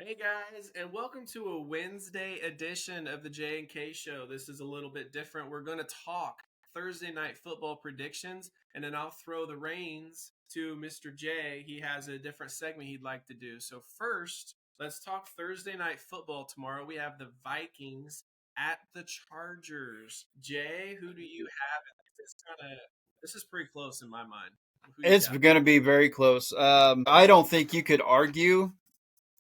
Hey guys, and welcome to a Wednesday edition of the J and K Show. This is a little bit different. We're going to talk Thursday night football predictions, and then I'll throw the reins to Mr. J. He has a different segment he'd like to do. So first, let's talk Thursday night football tomorrow. We have the Vikings at the Chargers. Jay, who do you have? This is pretty close in my mind. Who you It's got? going to be very close. I don't think you could argue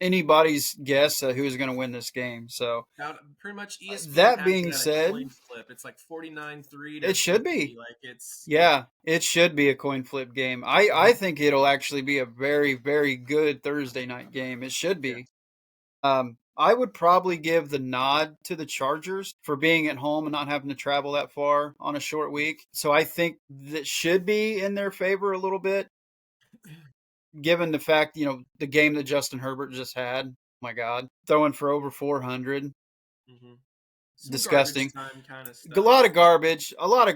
anybody's guess who's going to win this game. So Now, pretty much ESPN that has it being at a said, coin flip. It's like 49-3 to it should be. 50. Like it's Yeah, it should be a coin flip game. I think it'll actually be a very, very good Thursday night game. It should yeah. be. I would probably give the nod to the Chargers for being at home and not having to travel that far on a short week. So I think that should be in their favor a little bit, given the fact, the game that Justin Herbert just had. Oh my God, throwing for over 400. hmm Some garbage Disgusting. time kind of A stuff. lot of garbage, a lot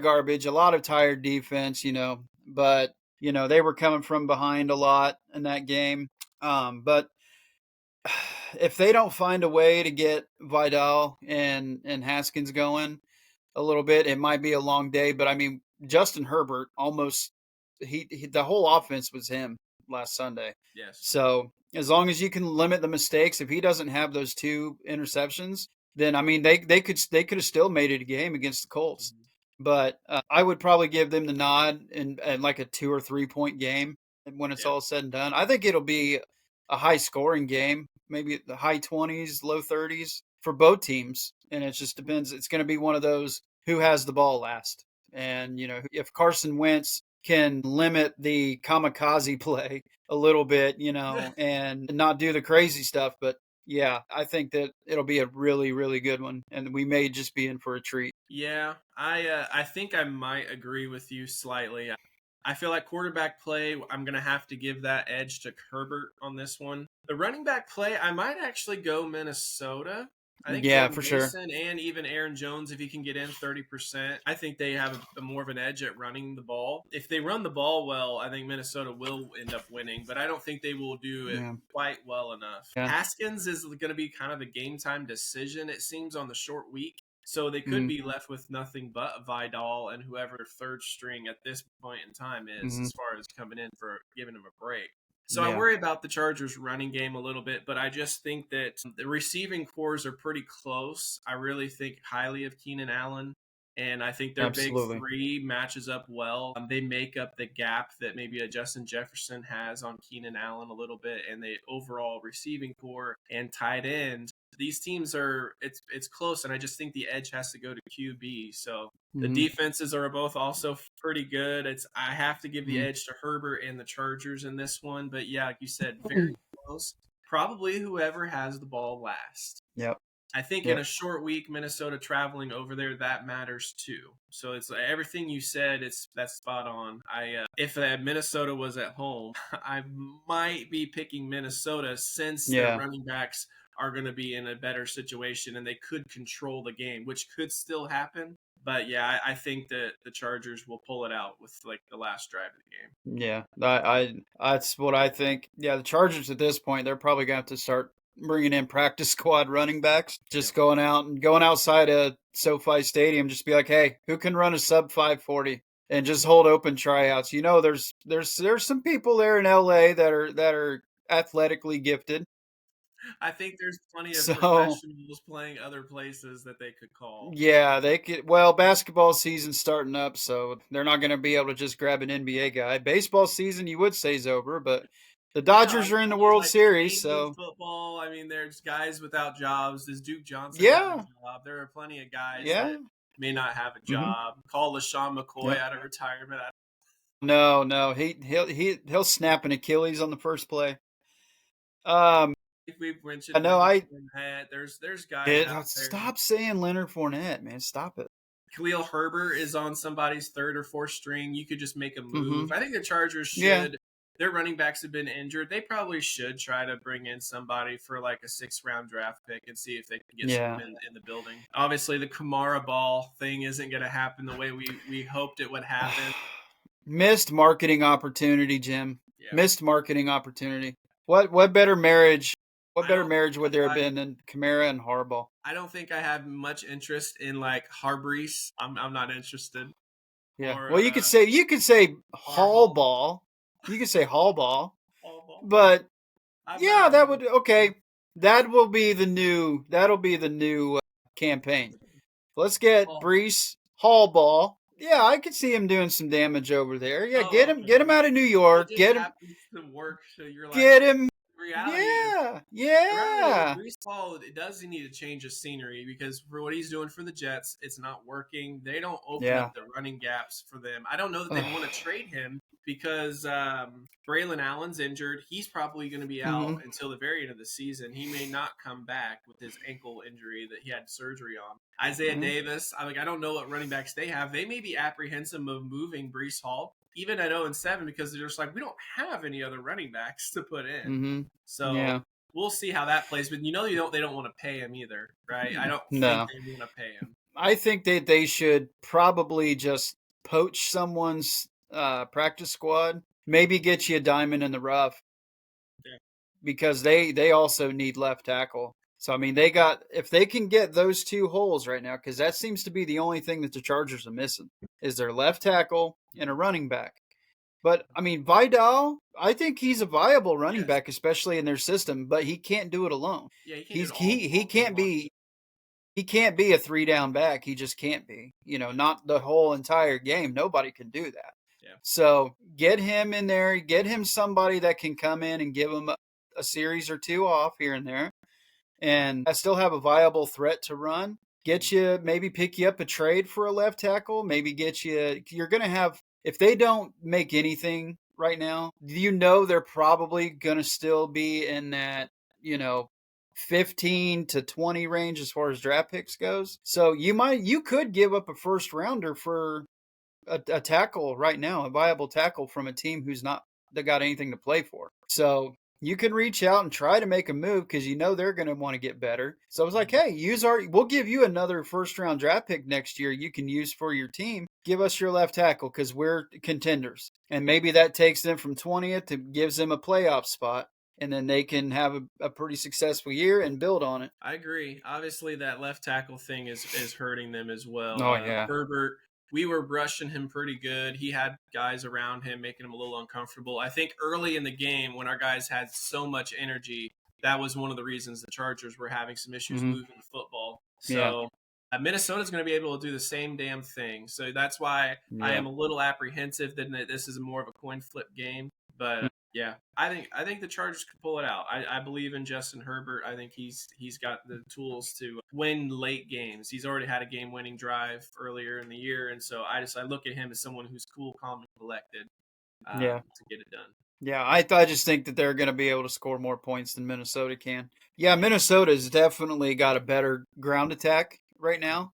of tired defense. But, they were coming from behind a lot in that game. But if they don't find a way to get Vidal and Haskins going a little bit, it might be a long day. But I mean, Justin Herbert almost he the whole offense was him last Sunday. Yes. So as long as you can limit the mistakes, if he doesn't have those two interceptions, then I mean they could have still made it a game against the Colts. hmm But I would probably give them the nod in like a 2 or 3 point game when it's Yeah. all said and done. I think it'll be a high scoring game, maybe the high 20s, low 30s for both teams, and it just depends. It's going to be one of those who has the ball last. And if Carson Wentz can limit the kamikaze play a little bit, and not do the crazy stuff, but yeah, I think that it'll be a really, really good one, and we may just be in for a treat. Yeah, I think I might agree with you slightly. I feel like quarterback play, I'm going to have to give that edge to Herbert on this one. The running back play, I might actually go Minnesota. I think Yeah, Jordan for sure. Mason and even Aaron Jones, if he can get in 30%, I think they have a more of an edge at running the ball. If they run the ball well, I think Minnesota will end up winning, but I don't think they will do it Yeah, quite well enough. yeah. Haskins is going to be kind of the game time decision, it seems, on the short week. So they could Mm-hmm. be left with nothing but Vidal and whoever their third string at this point in time is, Mm-hmm. as far as coming in for giving them a break. So I Yeah, worry about the Chargers' running game a little bit, but I just think that the receiving cores are pretty close. I really think highly of Keenan Allen, and I think their big absolutely. three matches up well. They make up the gap that maybe a Justin Jefferson has on Keenan Allen a little bit, and the overall receiving core and tight end. These teams are it's close, and I just think the edge has to go to QB. So the Mm-hmm. defenses are both also pretty good. It's I have to give the Mm-hmm. edge to Herbert and the Chargers in this one, but yeah, like you said, very close. Probably whoever has the ball last. Yep. I think in Yep. a short week, Minnesota traveling over there, that matters too. So it's everything you said. That's spot on. If Minnesota was at home, I might be picking Minnesota since their Yeah. running backs are going to be in a better situation and they could control the game, which could still happen. But yeah, I think that the Chargers will pull it out with like the last drive of the game. Yeah. That's what I think. Yeah, the Chargers at this point, they're probably going to have to start bringing in practice squad running backs, Yep. just going out and going outside of SoFi Stadium, just be like, hey, who can run a sub 540? And just hold open tryouts. There's some people there in LA that are athletically gifted. I think there's plenty of So professionals playing other places that they could call. yeah, they could. Well, basketball season's starting up, so they're not going to be able to just grab an NBA guy. Baseball season, you would say, is over, but the No, I Dodgers are in the mean World like Series, Canadian so football. I mean, there's guys without jobs. Does Duke Johnson have a yeah, job? There are plenty of guys yeah, that may not have a hmm job. Call LaShawn McCoy yep. out of retirement. No, no, he'll snap an Achilles on the first play. Um, I think we've I mentioned know. Leonard Fournette. There's guys out there. Stop saying Leonard Fournette, man. Stop it. Khalil Herbert is on somebody's third or fourth string. You could just make a Mm-hmm. move. I think the Chargers Yeah, should. Their running backs have been injured. They probably should try to bring in somebody for like a 6th round draft pick and see if they can get yeah. someone in the building. Obviously, the Kamara ball thing isn't going to happen the way we hoped it would happen. Missed marketing opportunity, Jim. Yeah. Missed marketing opportunity. What better marriage? What I better don't marriage would there have been than Kamara and Harbaugh? I don't think I have much interest in like Harbrice. I'm not interested. Yeah. Or Well, you could say Hall Harbaugh. ball. You could say Hall ball, Harbaugh. but I've yeah, never that heard of would okay. That'll be the new campaign. Let's get Hall. Brees Hall ball. Yeah, I could see him doing some damage over there. Yeah, Oh, get him okay. out of New It York. just happens to work, so you're like, Get him. reality is Yeah, the reality is yeah, Brees Hall it does need to change his scenery because for what he's doing for the Jets, it's not working. They don't open up yeah. the running gaps for them. I don't know that they'd want to trade him because Braylon Allen's injured. He's probably going to be out hmm until the very end of the season. He may not come back with his ankle injury that he had surgery on. Isaiah hmm Davis, I don't know what running backs they have. They may be apprehensive of moving Brees Hall even at 0-7 because they're just like we don't have any other running backs to put in. hmm So Yeah. we'll see how that plays. But they don't want to pay him either, right? I don't think No. they want to pay him. I think that they should probably just poach someone's practice squad. Maybe get you a diamond in the rough Yeah. because they also need left tackle. So I mean, they got if they can get those two holes right now, because that seems to be the only thing that the Chargers are missing is their left tackle and a running back. But I mean, Vidal, I think he's a viable running Yes. back, especially in their system. But he can't do it alone. Yeah, he can't do He's it all too much. he can't be a 3 down back. He just can't be. Not the whole entire game. Nobody can do that. Yeah. So get him in there. Get him somebody that can come in and give him a series or two off here and there, and I still have a viable threat to run. Get you maybe pick you up a trade for a left tackle. Maybe get you. You're gonna have if they don't make anything right now. They're probably gonna still be in that 15 to 20 range as far as draft picks goes. So you could give up a first rounder for a tackle right now, a viable tackle from a team who's not that got anything to play for. So you can reach out and try to make a move because they're going to want to get better. So I was like, Mhm. hey, we'll give you another first round draft pick next year you can use for your team. Give us your left tackle because we're contenders. And maybe that takes them from 20th to gives them a playoff spot. And then they can have a pretty successful year and build on it. I agree. Obviously, that left tackle thing is hurting them as well. Oh, yeah. Herbert, we were brushing him pretty good. He had guys around him making him a little uncomfortable. I think early in the game when our guys had so much energy, that was one of the reasons the Chargers were having some issues Mm-hmm. moving the football. Yeah. So Minnesota's going to be able to do the same damn thing. So that's why I Yeah. am a little apprehensive that this is more of a coin flip game. But yeah, I think the Chargers could pull it out. I believe in Justin Herbert. I think he's got the tools to win late games. He's already had a game winning drive earlier in the year, and so I look at him as someone who's cool, calm, and collected Yeah. to get it done. Yeah, I just think that they're going to be able to score more points than Minnesota can. Yeah, Minnesota's definitely got a better ground attack right now,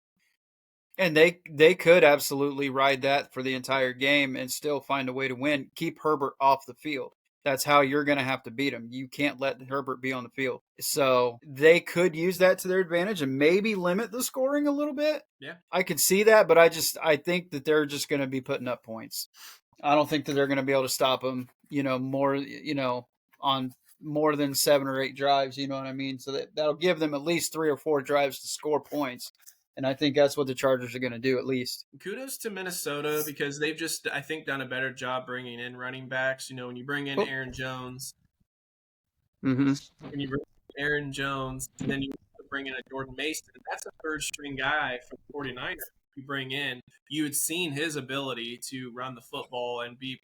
and they could absolutely ride that for the entire game and still find a way to win. Keep Herbert off the field. That's how you're going to have to beat him. You can't let Herbert be on the field. So they could use that to their advantage and maybe limit the scoring a little bit. Yeah, I could see that, but I think that they're just going to be putting up points. I don't think that they're going to be able to stop them, on more than 7 or 8 drives. You know what I mean? So that'll give them at least 3 or 4 drives to score points. And I think that's what the Chargers are going to do at least. kudos to Minnesota because they've just I think done a better job bringing in running backs. When you bring in Oh. Aaron Jones, Mm-hmm. when you bring in Aaron Jones, and then you bring in a Jordan Mason, that's a third string guy for the 49ers. You bring in, you had seen his ability to run the football and be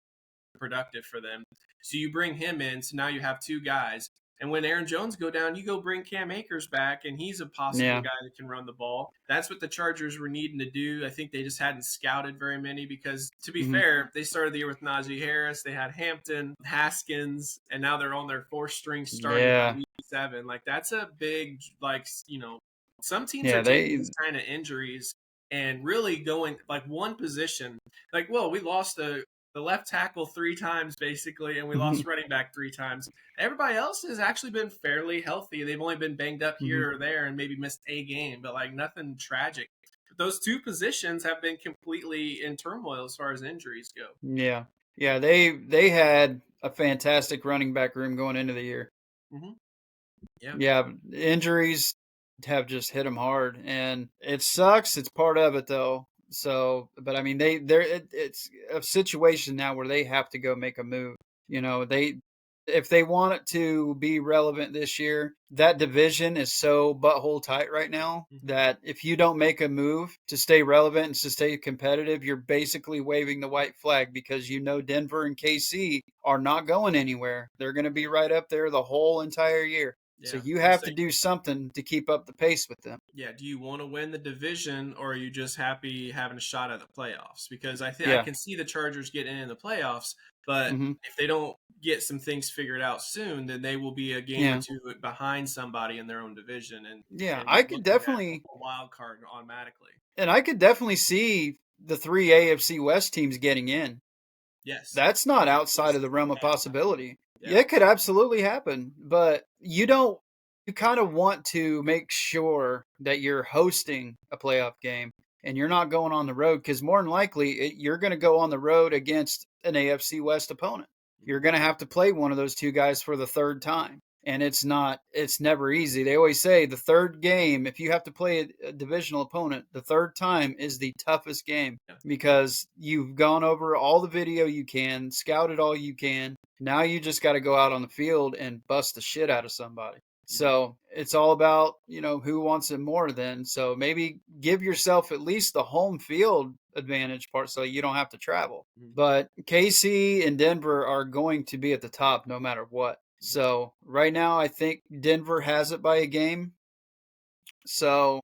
productive for them. So you bring him in, so now you have two guys. And when Aaron Jones go down, you go bring Cam Akers back, and he's a possible Yeah. guy that can run the ball. That's what the Chargers were needing to do. I think they just hadn't scouted very many because, to be Mm-hmm. fair, they started the year with Najee Harris, they had Hampton, Haskins, and now they're on their fourth string starting by Yeah. week 7. Like that's a big, some teams are Yeah. taking They. these kind of injuries and really going like one position. Like, well, we lost the left tackle 3 times basically, and we lost running back 3 times. Everybody else has actually been fairly healthy. They've only been banged up Mm-hmm. here or there and maybe missed a game, but like nothing tragic. But those two positions have been completely in turmoil as far as injuries go. Yeah. Yeah. They had a fantastic running back room going into the year. Mm-hmm. Yeah. Yeah, injuries have just hit them hard, and it sucks. It's part of it though. So, but I mean, it's a situation now where they have to go make a move. They if they want it to be relevant this year, that division is so butthole tight right now Hmm. that if you don't make a move to stay relevant and to stay competitive, you're basically waving the white flag because Denver and KC are not going anywhere. They're going to be right up there the whole entire year. So Yeah. you And have so, to do something to keep up the pace with them. yeah, do you want to win the division, or are you just happy having a shot at the playoffs? Because I think I Yeah. can see the Chargers getting in the playoffs, but Hmm. if they don't get some things figured out soon, then they will be a game or Yeah. two behind somebody in their own division, Yeah. and I could looking at definitely, a wild card automatically. and I could definitely see the three AFC West teams getting in. Yes, That's not outside of it's the realm of that happen. possibility. Yeah. Yeah, it could absolutely happen, but you kind of want to make sure that you're hosting a playoff game and you're not going on the road because more than likely you're going to go on the road against an AFC West opponent. You're Mhm. going to have to play one of those two guys for the third time. And it's never easy. They always say the third game, if you have to play a divisional opponent, the third time is the toughest game Yeah. because you've gone over all the video you can, scouted all you can. Now you just got to go out on the field and bust the shit out of somebody. Mhm. So it's all about, who wants it more then. So maybe give yourself at least the home field advantage part so you don't have to travel. Mhm. But KC and Denver are going to be at the top no matter what. Mhm. So right now, I think Denver has it by a game. So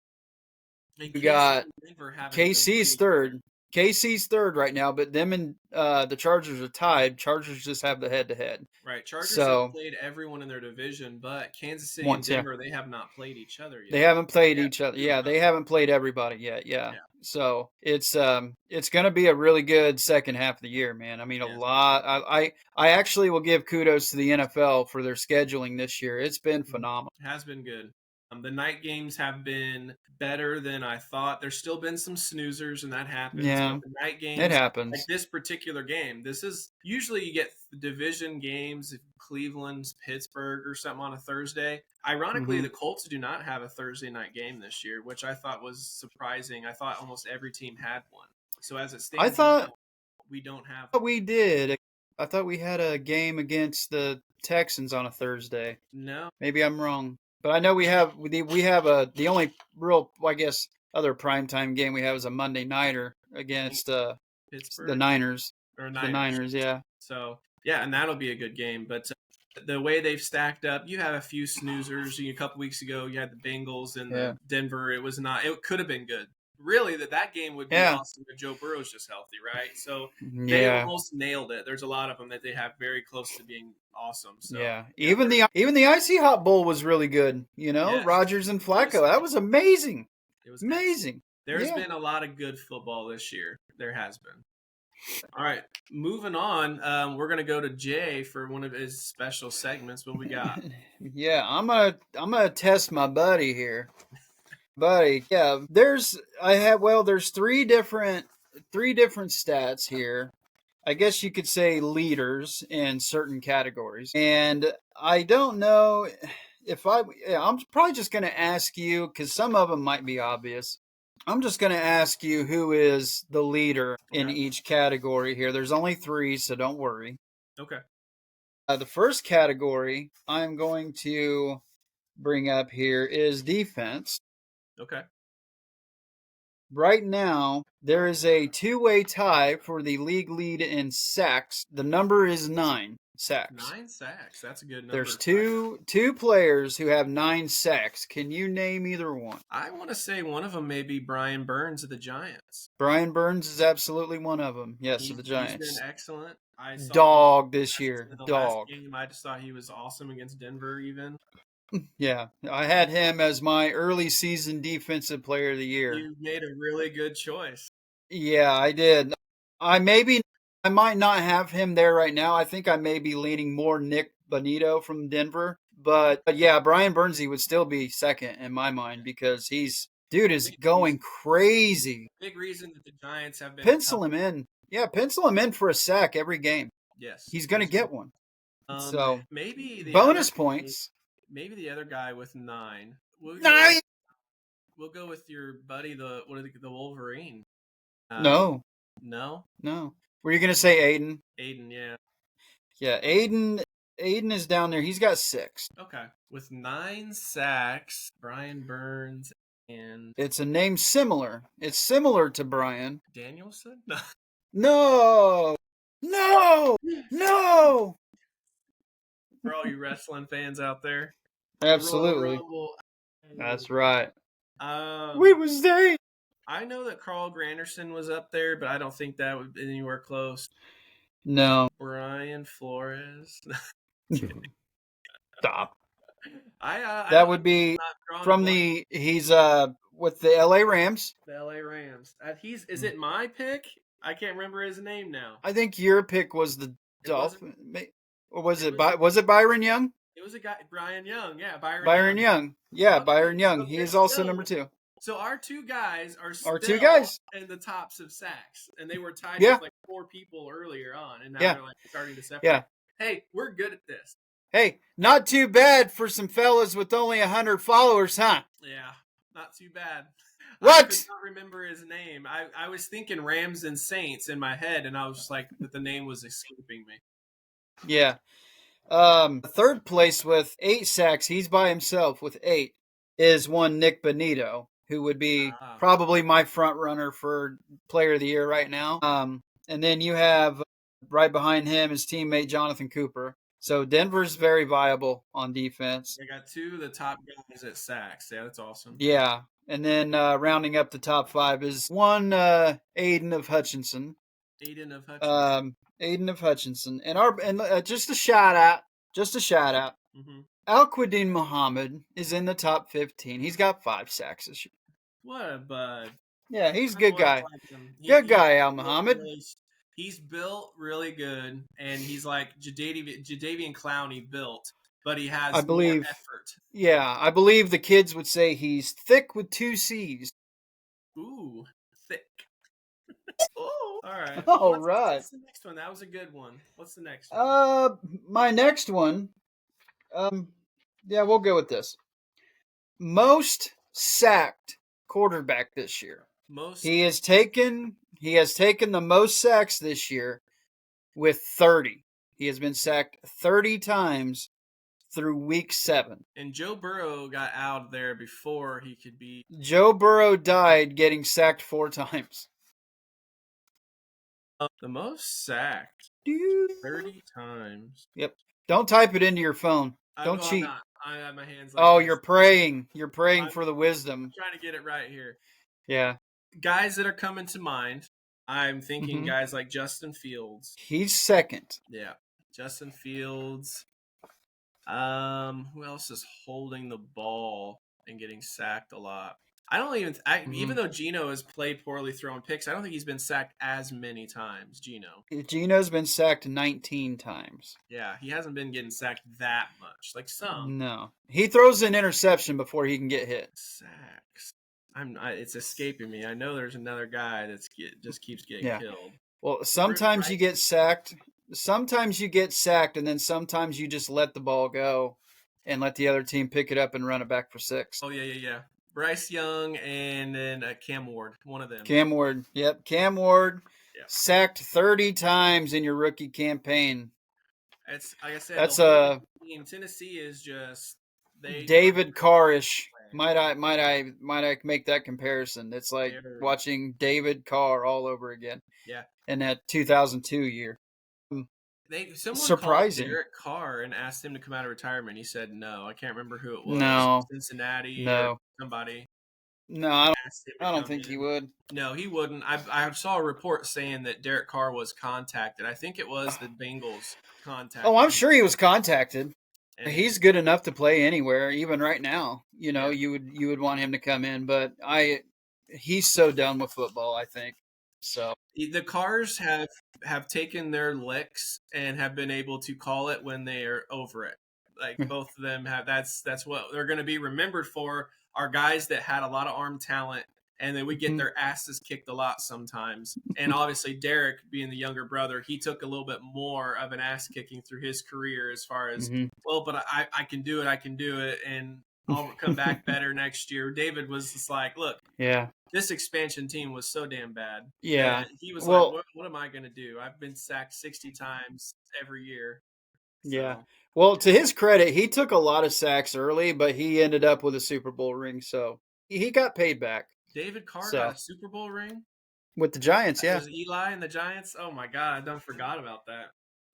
And you KC got and Denver haven't been KC's played yet. third. KC's third right now, but them and the Chargers are tied. Chargers just have the head to head. Right. Chargers have So played everyone in their division, but Kansas City and once, yeah. Denver, they have not played each other They yet. haven't played Yeah, each other. two in a Yeah, row. they haven't played everybody yet. Yeah. Yeah. So it's going to be a really good second half of the year, man. I mean, a Yes. lot. I actually will give kudos to the NFL for their scheduling this year. It's been Mhm. phenomenal. Has been good. The night games have been better than I thought. There's still been some snoozers, and that happens. But Yeah, the night it games, like happens. this particular game, this is usually you get division games, Cleveland's Pittsburgh or something on a Thursday. Ironically, Hmm. the Colts do not have a Thursday night game this year, which I thought was surprising. I thought almost every team had one. So as it I stands thought now, we don't have one. we did. I thought we had a game against the Texans on a Thursday. No, Maybe I'm wrong, but I know we have the only real, I guess, other primetime game we have is a Monday nighter against the Pittsburgh Niners. or The Niners. Niners, yeah, So yeah, and that'll be a good game. But the way they've stacked up, you have a few snoozers. A couple weeks ago, you had the Bengals and yeah, the Denver. It was not. It could have been good. Really, that game would be yeah, awesome if Joe Burrow's just healthy, right? So they yeah, almost nailed it. There's a lot of them that they have very close to being awesome. So yeah. yeah, Even the Icy Hot Bowl was really good. yes, Rogers and it was Flacco. That was amazing, it was excellent. amazing. There's Yeah. been a lot of good football this year. There has been. All right, moving on. We're gonna go to Jay for one of his special segments. What we got? Yeah, I'm gonna test my buddy here. Buddy, yeah. There's three different stats here. I guess you could say leaders in certain categories. And I don't know if yeah, I'm probably just going to ask you cuz some of them might be obvious. I'm just going to ask you who is the leader in Okay. each category here. There's only 3, so don't worry. Okay. The first category I'm going to bring up here is defense. Okay. Right now, there is a two-way tie for the league lead in sacks. The number is 9 sacks. 9 sacks. That's a good number There's to tie up. two players who have 9 sacks. Can you name either one? I want to say one of them may be Brian Burns of the Giants. Brian Burns is absolutely one of them. Yes, of the He's been Giants. excellent. I saw him Dog this year. the last Dog. game. I just thought he was awesome against Denver. Even Yeah, I had him as my early season defensive player of the year. you made a really good choice. Yeah, I did. I maybe I might not have him there right now. I think I may be leaning more Nick Bonito from Denver, but yeah, Brian Bernsey would still be second in my mind because he's dude A is big going reason. crazy. Big reason that the Giants have been tough. Pencil him in. Yeah, pencil him in for a sack every game. Yes, He's going to get absolutely. one. So, Maybe the other bonus guy. points. maybe the other guy with 9. Nine. We'll go with your buddy, the Wolverine. No, No, no. Were you gonna say Aiden? Aiden. Yeah. Yeah, Aiden. Aiden is down there. He's got 6. Okay. With 9 sacks, Brian Burns and It's a name similar. It's similar to Brian. Danielson. No, no, no. For all you wrestling fans out there, Absolutely. The Royal Rumble. That's right. Um, We was there. I know that Carl Granderson was up there, but I don't think that would be anywhere close. No. Brian Flores. Stop. I That would be from the. He's with the L.A. Rams. The LA Rams. Is it my pick? I can't remember his name now. I think your pick was the Dolphin, or was it Byron Young? It was a guy, Brian Young. Yeah, Byron Young. Yeah, okay. Byron Young. So he is also still, number 2. So our 2 guys are still in the tops of sacks, and they were tied with like 4 people earlier on, and now they're like starting to separate. Yeah. Hey, we're good at this. Hey, not too bad for some fellas with only 100 followers, huh? Yeah, not too bad. What? I could not remember his name. I was thinking Rams and Saints in my head, and I was just like, that the name was escaping me. Yeah. Third place with 8 sacks, he's by himself with 8, is one Nick Benito, who would be probably my front runner for player of the year right now. And then you have right behind him his teammate Jonathan Cooper. So Denver's very viable on defense. They got 2 of the top guys at sacks. Yeah, that's awesome. Yeah. And then rounding up the top 5 is one Aiden of Hutchinson. Aiden of Hutchinson. And just a shout out. Mm-hmm. Al-Quadin Muhammad is in the top 15. He's got 5 sacks this year. What a bud. Yeah, he's a good guy. Good guy, Al Muhammad. He's built really good, and he's like Jadeveon Clowney built, but he has more effort. Yeah, I believe the kids would say he's thick with 2 C's. Ooh, thick. All right. All right. What's the next one? That was a good one. What's the next one? My next one. Yeah, we'll go with this. Most sacked quarterback this year. He has taken the most sacks this year with 30. He has been sacked 30 times through week 7. And Joe Burrow got out there before he could be. Joe Burrow died getting sacked 4 times. The most sacked 30 times. Yep. Don't type it into your phone. Don't cheat. I have my hands. You're praying. You're praying for the wisdom. I'm trying to get it right here. Yeah. Guys that are coming to mind, I'm thinking guys like Justin Fields. He's second. Yeah. Justin Fields. Who else is holding the ball and getting sacked a lot? I don't even even though Geno has played poorly throwing picks, I don't think he's been sacked as many times, Geno's been sacked 19 times. Yeah, he hasn't been getting sacked that much. Like some. No. He throws an interception before he can get hit. Sacks. It's escaping me. I know there's another guy that just keeps getting killed. Well, sometimes you get sacked. Sometimes you get sacked, and then sometimes you just let the ball go and let the other team pick it up and run it back for 6. Oh, yeah. Bryce Young and then Cam Ward, one of them. Cam Ward. Yep, Cam Ward. Yep. Sacked 30 times in your rookie campaign. It's like I said. That's team. Tennessee is just David Carr-ish. Might I make that comparison? It's like watching David Carr all over again. Yeah. In that 2002 year. Someone surprising. Called Derek Carr and asked him to come out of retirement. He said no. I can't remember who it was. No. Cincinnati. No. Or somebody. No, I don't think he would. No, he wouldn't. I saw a report saying that Derek Carr was contacted. I think it was the Bengals contacted. Oh, I'm sure he was contacted. And he's good enough to play anywhere, even right now. You know, you would want him to come in, but he's so done with football, I think. So the Carrs have taken their licks and have been able to call it when they are over it. Like both of them have. That's what they're going to be remembered for. Are guys that had a lot of arm talent and then we get their asses kicked a lot sometimes. And obviously, Derek, being the younger brother, he took a little bit more of an ass kicking through his career as far as, well, but I can do it, and I'll come back better next year. David was just like, look, this expansion team was so damn bad that he was like, what am I going to do? I've been sacked 60 times every year. Yeah. Well, to his credit, he took a lot of sacks early, but he ended up with a Super Bowl ring, so he got paid back. David Carr got a Super Bowl ring? With the Giants, yeah. Was Eli and the Giants? Oh my God, I done forgot about that.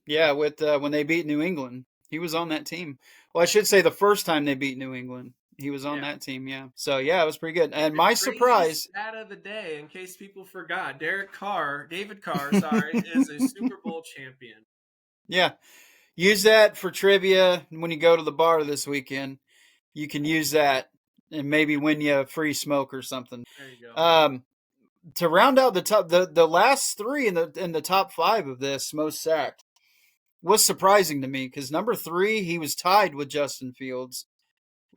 Yeah, with when they beat New England. He was on that team. Well, I should say the first time they beat New England. He was on that team, yeah. So, yeah, it was pretty good. And my surprise... stat of the day, in case people forgot, David Carr, is a Super Bowl champion. Yeah. Use that for trivia when you go to the bar this weekend. You can use that and maybe win you a free smoke or something. There you go. To round out the last three in the top 5 of this most sacked was surprising to me because number 3, he was tied with Justin Fields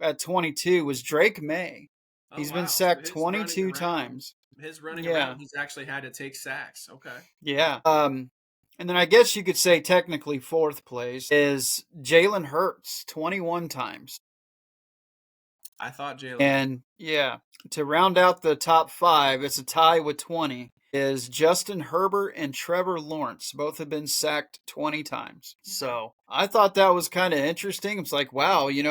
at 22, was Drake May. He's been sacked 22 times. His running around, he's actually had to take sacks. Okay. Yeah. And then I guess you could say technically 4th place is Jalen Hurts, 21 times. I thought Jalen. And yeah, to round out the top 5, it's a tie with 20, is Justin Herbert and Trevor Lawrence. Both have been sacked 20 times. So I thought that was kind of interesting. It's like, wow, you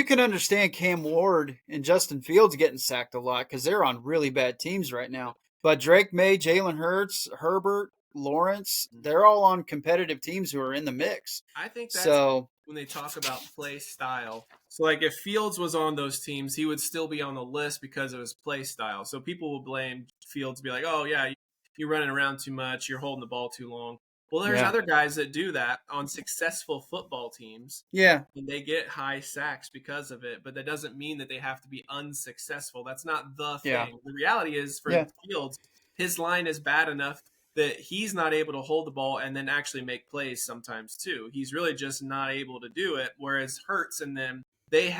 can understand Cam Ward and Justin Fields getting sacked a lot because they're on really bad teams right now. But Drake May, Jalen Hurts, Herbert, Lawrence, they're all on competitive teams who are in the mix. I think that's when they talk about play style. So, like, if Fields was on those teams, he would still be on the list because of his play style. So people will blame Fields, be like, oh, yeah, you're running around too much, you're holding the ball too long. Well, there's other guys that do that on successful football teams. Yeah. And they get high sacks because of it, but that doesn't mean that they have to be unsuccessful. That's not the thing. Yeah. The reality is for Fields, his line is bad enough that he's not able to hold the ball and then actually make plays sometimes too. He's really just not able to do it. Whereas Hurts and them, they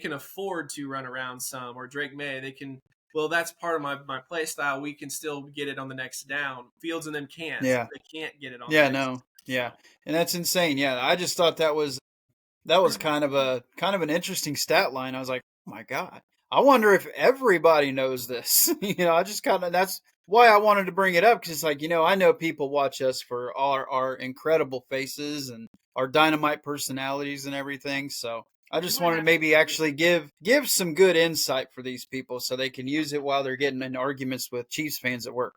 can afford to run around some, or Drake May, they can, well, that's part of my play style. We can still get it on the next down. Fields and them can't. Yeah. They can't get it on the next down. Yeah. And that's insane. Yeah. I just thought that was kind of an interesting stat line. I was like, oh my God. I wonder if everybody knows this. That's why I wanted to bring it up, because it's like, I know people watch us for our incredible faces and our dynamite personalities and everything. So I just wanted to maybe actually give some good insight for these people so they can use it while they're getting in arguments with Chiefs fans at work.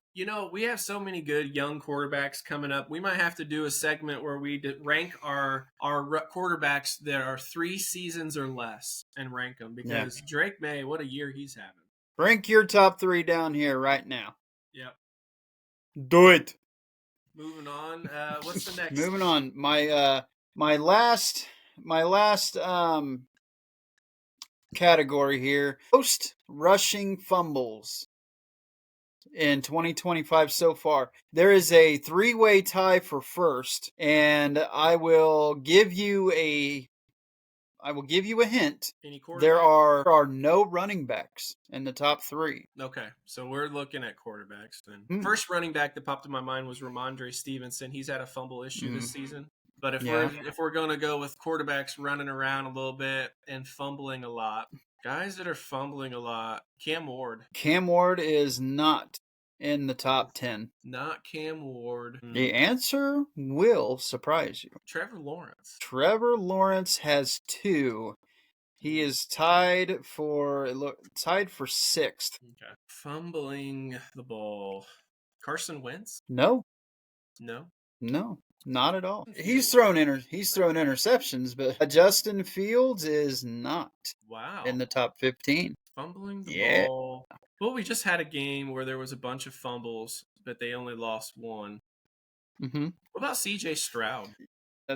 We have so many good young quarterbacks coming up. We might have to do a segment where we rank our quarterbacks that are 3 seasons or less and rank them, because Drake May, what a year he's having. Rank your top 3 down here right now. Yep. Do it. Moving on. What's the next? Moving on. My last category here: most rushing fumbles in 2025 so far. There is a 3-way tie for first, and I will give you a hint. There are no running backs in the top 3. Okay, so we're looking at quarterbacks then. First running back that popped in my mind was Ramondre Stevenson. He's had a fumble issue this season. But if we're going to go with quarterbacks running around a little bit and fumbling a lot, guys that are fumbling a lot, Cam Ward. Cam Ward is not in the top 10. Not Cam Ward. The answer will surprise you. Trevor Lawrence. Trevor Lawrence has 2. He is tied for 6th. Okay. Fumbling the ball. Carson Wentz? No. No. Not at all. He's thrown interceptions, but Justin Fields is not. Wow. In the top 15. Fumbling the ball. Well, we just had a game where there was a bunch of fumbles, but they only lost 1. Mm-hmm. What about C.J. Stroud?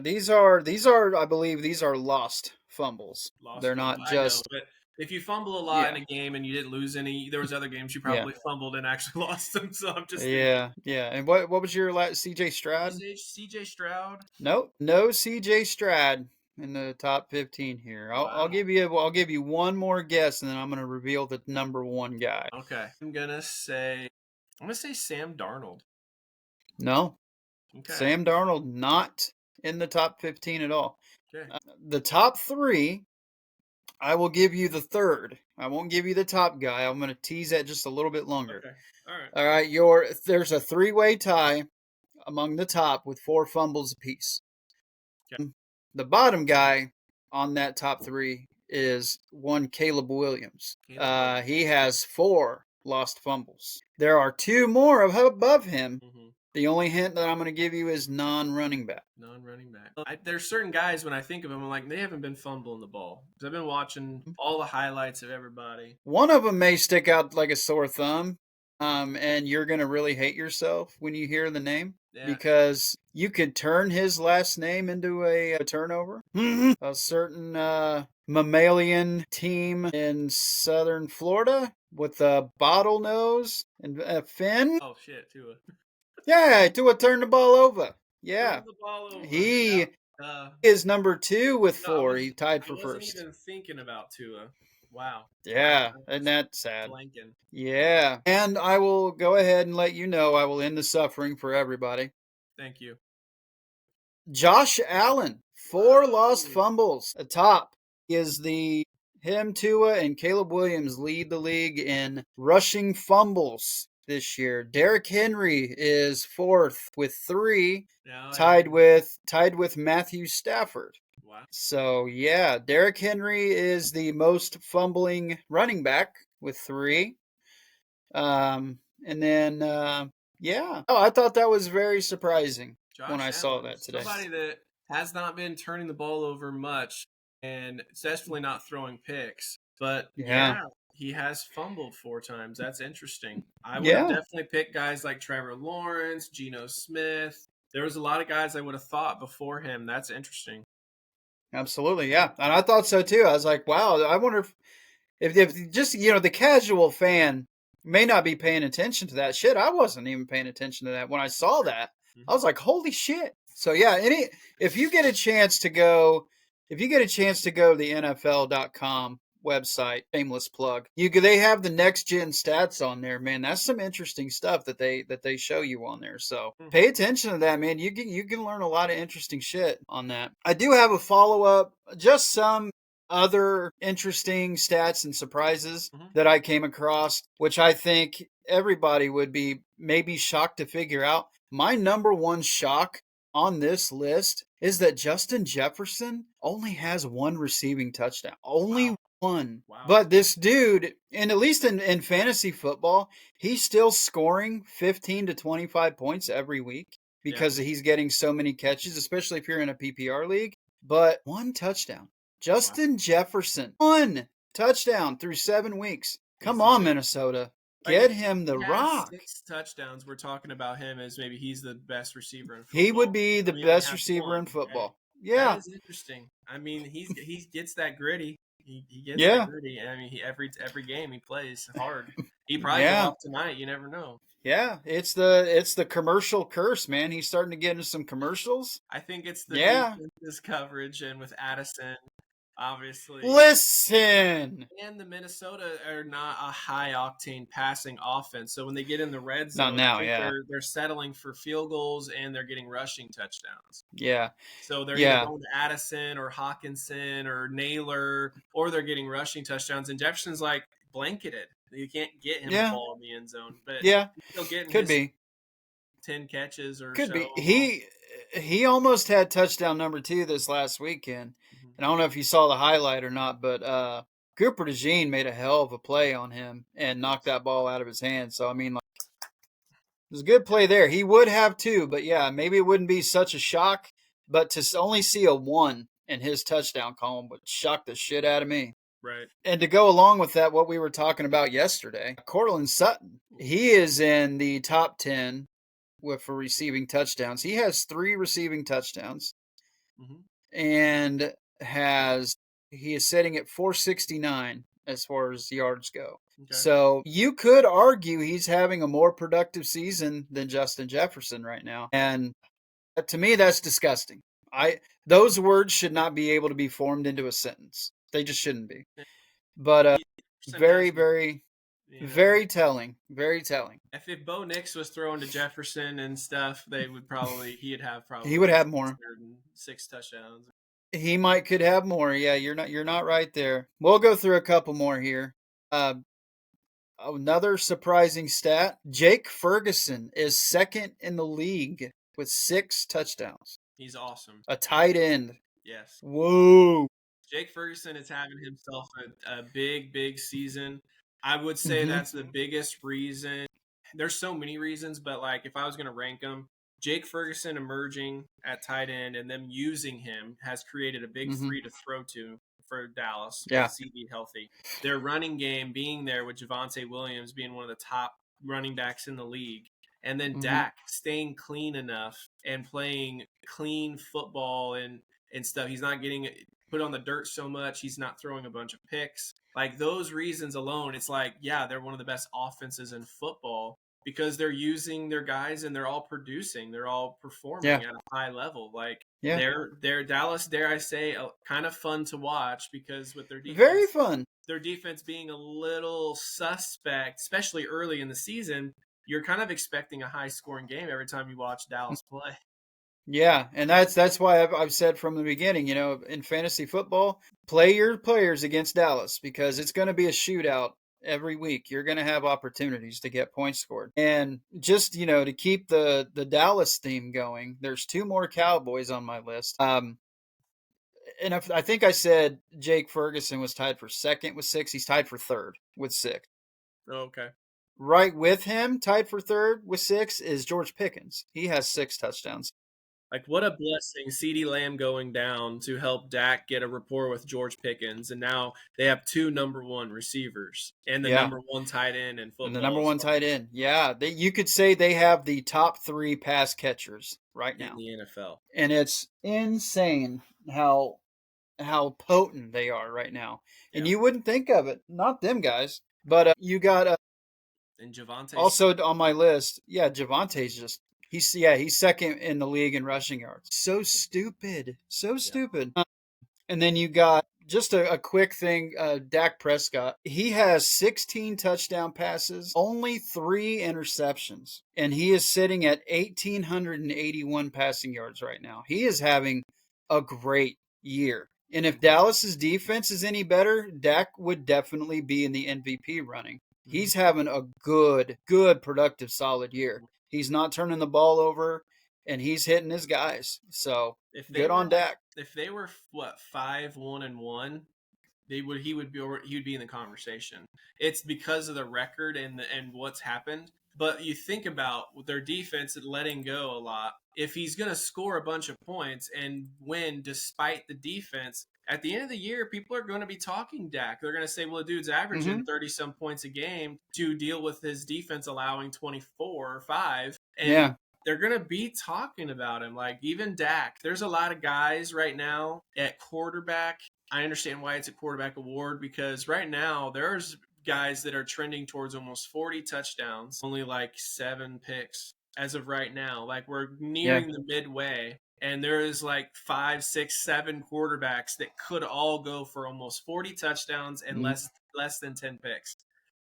These are, I believe, these are lost fumbles. They're not just. But if you fumble a lot in a game and you didn't lose any, there was other games you probably fumbled and actually lost them. So I'm just thinking. And what was your last C.J. Stroud? C.J. Stroud? No C.J. Stroud. in the top 15 here. I'll Wow. give you one more guess, and then I'm going to reveal the number one guy. Okay. I'm gonna say Sam Darnold. No, Okay. Sam Darnold not in the top 15 at all. Okay. The top three, I will give you the third. I won't give you the top guy. I'm going to tease that just a little bit longer. Okay. All right. All right, there's a three-way tie among the top with 4 fumbles apiece. Okay. The bottom guy on that top three is one Caleb Williams. He has 4 lost fumbles. There are 2 more above him. Mm-hmm. The only hint that I'm going to give you is non-running back. Non-running back. There's certain guys when I think of them, I'm like, they haven't been fumbling the ball. Because I've been watching all the highlights of everybody. One of them may stick out like a sore thumb, and you're going to really hate yourself when you hear the name. Yeah. Because you could turn his last name into a turnover. A certain mammalian team in southern Florida with a bottlenose and a fin. Oh, shit, Tua. Yeah, Tua turned the ball over. Yeah. Turned the ball over. He is number 2 with 4. He tied for first. I wasn't even thinking about Tua. Wow. Yeah, isn't that sad? Blanking. Yeah. And I will go ahead and let you know I will end the suffering for everybody. Thank you. Josh Allen, 4 lost fumbles. Atop is Tua and Caleb Williams lead the league in rushing fumbles this year. Derrick Henry is 4th with 3, tied with Matthew Stafford. Wow. So yeah, Derrick Henry is the most fumbling running back with 3. And then yeah. Oh, I thought that was very surprising when I saw that today. Somebody that has not been turning the ball over much, and it's definitely not throwing picks. But yeah, he has fumbled 4 times. That's interesting. I would have definitely picked guys like Trevor Lawrence, Geno Smith. There was a lot of guys I would have thought before him. That's interesting. Absolutely, yeah. And I thought so too. I was like, wow, I wonder if just, the casual fan may not be paying attention to that shit. I wasn't even paying attention to that when I saw that. I was like, holy shit. So yeah, if you get a chance to go to the NFL.com website, shameless plug, they have the next gen stats on there, man. That's some interesting stuff that they show you on there. So pay attention to that, man. You can learn a lot of interesting shit on that. I do have a follow-up, just some other interesting stats and surprises that I came across, which I think everybody would be maybe shocked to figure out. My number one shock on this list is that Justin Jefferson only has 1 receiving touchdown. Only 1. Wow. But this dude, and at least in fantasy football, he's still scoring 15 to 25 points every week because he's getting so many catches, especially if you're in a PPR league. But 1 touchdown. Justin Jefferson, 1 touchdown through 7 weeks. Come on, Minnesota. Get him the rock. 6 touchdowns. We're talking about him as maybe he's the best receiver in football. He would be the best receiver in football. Yeah, that is interesting. I mean, he gets that gritty. He gets that gritty. I mean, every game he plays hard. He probably go off tonight. You never know. Yeah, it's the commercial curse, man. He's starting to get into some commercials. I think it's the defense's coverage, and with Addison. Obviously. Listen! And the Minnesota are not a high-octane passing offense. So when they get in the red zone, they're settling for field goals and they're getting rushing touchdowns. Yeah. So they're either going to Addison or Hawkinson or Naylor, or they're getting rushing touchdowns. And Jefferson's like blanketed. You can't get him the ball in the end zone. But he'll get could be 10 catches or could be. He almost had touchdown number 2 this last weekend. And I don't know if you saw the highlight or not, but Cooper DeJean made a hell of a play on him and knocked that ball out of his hand. So, I mean, it was a good play there. He would have 2, but yeah, maybe it wouldn't be such a shock. But to only see a 1 in his touchdown column would shock the shit out of me. Right. And to go along with that, what we were talking about yesterday, Courtland Sutton, he is in the top 10 for receiving touchdowns. He has 3 receiving touchdowns. And he is sitting at 469 as far as yards go. Okay. So you could argue he's having a more productive season than Justin Jefferson right now. And to me, that's disgusting. I those words should not be able to be formed into a sentence. They just shouldn't be. But Jefferson very, has, very, you know, very telling. Very telling. if Bo Nix was throwing to Jefferson and stuff, they would probably he'd have He probably would like have more. 606 touchdowns. He might could have more. Yeah, you're not right there. We'll go through a couple more here. Uh, Another surprising stat: Jake Ferguson is second in the league with 6 touchdowns. He's awesome. A tight end. Yes. Whoa. Jake Ferguson is having himself a big, big season. I would say Mm-hmm. that's the biggest reason. There's so many reasons, but like if I was going to rank them, Jake Ferguson emerging at tight end and them using him has created a big Mm-hmm. three to throw to for Dallas with Yeah. CD healthy. Their running game being there with Javonte Williams being one of the top running backs in the league. And then Mm-hmm. Dak staying clean enough and playing clean football and stuff. He's not getting put on the dirt so much. He's not throwing a bunch of picks. Like those reasons alone, it's like, yeah, they're one of the best offenses in football because they're using their guys and they're all producing. They're all Yeah. performing at a high level. Like Yeah. they're Dallas, dare I say, kind of fun to watch because with Very fun. their defense being a little suspect, especially early in the season, you're kind of expecting a high scoring game every time you watch Dallas play. Yeah, and that's why I've said from the beginning, in fantasy football, play your players against Dallas because it's going to be a shootout every week. You're going to have opportunities to get points scored. And just, to keep the Dallas theme going, there's 2 more Cowboys on my list. And I think I said Jake Ferguson was tied for second with 6. He's tied for third with 6. Okay. Right with him, tied for third with 6, is George Pickens. He has 6 touchdowns. Like what a blessing, CeeDee Lamb going down to help Dak get a rapport with George Pickens, and now they have 2 number 1 receivers and the Yeah. number 1 tight end in And the football number as one well tight end. Yeah, you could say they have the top 3 pass catchers right in now, the NFL. and it's insane how potent they are right now. And Yeah, you wouldn't think of it, not them guys, but you got and Javante also Smith. on my list. Yeah, Javante's just he's second in the league in rushing yards. So stupid, so Yeah. stupid. And then you got just a quick thing, Dak Prescott. He has 16 touchdown passes, only 3 interceptions, and he is sitting at 1,881 passing yards right now. He is having a great year. And if Mm-hmm. Dallas's defense is any better, Dak would definitely be in the MVP running. Mm-hmm. He's having a good, productive, solid year. He's not turning the ball over, and he's hitting his guys. So If they good were on Dak. if they were what 5-1-1, they would he would be in the conversation. It's because of the record and what's happened. But you think about their defense letting go a lot. If he's going to score a bunch of points and win despite the defense, at the end of the year, people are going to be talking Dak. They're going to say, well, the dude's averaging Mm-hmm. 30 some points a game to deal with his defense allowing 24 or 5. And Yeah. they're going to be talking about him. Like even Dak, there's a lot of guys right now at quarterback. I understand why it's a quarterback award because right now there's guys that are trending towards almost 40 touchdowns, only like 7 picks as of right now. Like we're Yeah. nearing the midway, and there is like 5, 6, 7 quarterbacks that could all go for almost 40 touchdowns and Mm-hmm. less than 10 picks.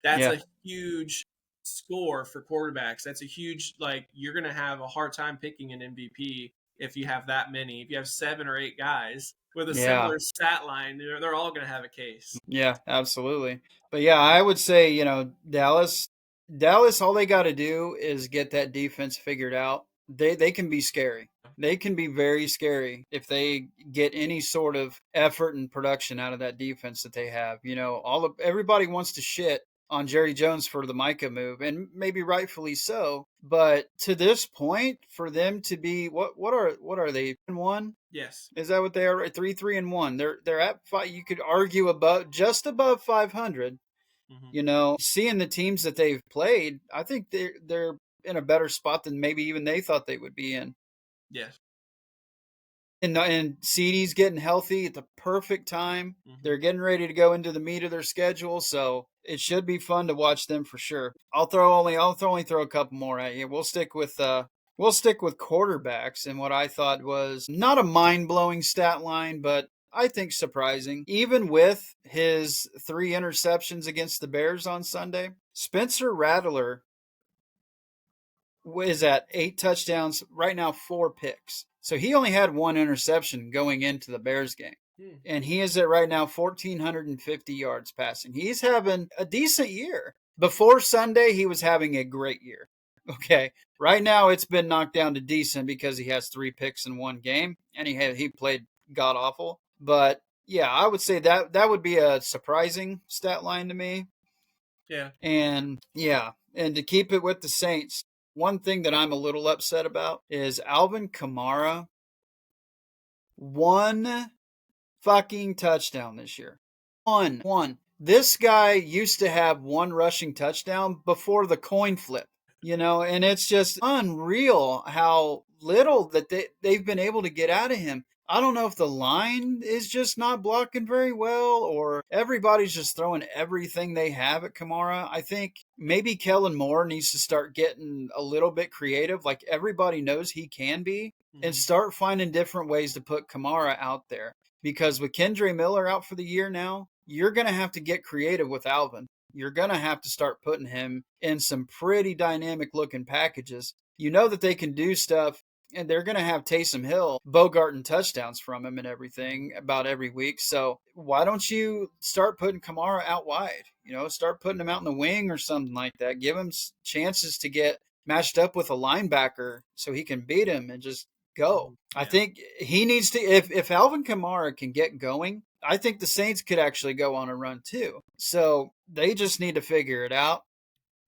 That's Yeah. a huge score for quarterbacks. That's a huge like you're going to have a hard time picking an MVP if you have that many. If you have 7 or 8 guys with a Yeah. similar stat line, they're all going to have a case. Yeah. Absolutely. But yeah, I would say Dallas. All they got to do is get that defense figured out. They can be scary. They can be very scary if they get any sort of effort and production out of that defense that they have. Everybody wants to shit on Jerry Jones for the Micah move, and maybe rightfully so. But to this point, for them to be what are they in one? Yes. Is that what they are? 3-3-1. They're at five. You could argue just above 500. Mm-hmm. Seeing the teams that they've played, I think they're in a better spot than maybe even they thought they would be in. Yes. And CD's getting healthy at the perfect time. Mm-hmm. They're getting ready to go into the meat of their schedule, so it should be fun to watch them for sure. I'll only throw a couple more at you. We'll stick with We'll stick with quarterbacks and what I thought was not a mind blowing stat line, but I think surprising. Even with his 3 interceptions against the Bears on Sunday, Spencer Rattler is at 8 touchdowns, right now 4 picks. So he only had 1 interception going into the Bears game. Hmm. And he is at right now 1,450 yards passing. He's having a decent year. Before Sunday, he was having a great year. Okay. Right now, it's been knocked down to decent because he has 3 picks in one game and he played god awful. But yeah, I would say that would be a surprising stat line to me. Yeah. And yeah, and to keep it with the Saints, one thing that I'm a little upset about is Alvin Kamara, one fucking touchdown this year. One. This guy used to have one rushing touchdown before the coin flip, and it's just unreal how little that they've been able to get out of him. I don't know if the line is just not blocking very well or everybody's just throwing everything they have at Kamara. I think maybe Kellen Moore needs to start getting a little bit creative, like everybody knows he can be, and Hmm. start finding different ways to put Kamara out there. Because with Kendre Miller out for the year now, you're going to have to get creative with Alvin. You're going to have to start putting him in some pretty dynamic looking packages. You know that they can do stuff, and they're going to have Taysom Hill bogarting touchdowns from him and everything about every week. So why don't you start putting Kamara out wide? Start putting him out in the wing or something like that. Give him chances to get matched up with a linebacker so he can beat him and just go. I Yeah. think he needs to. If Alvin Kamara can get going, I think the Saints could actually go on a run too. So they just need to figure it out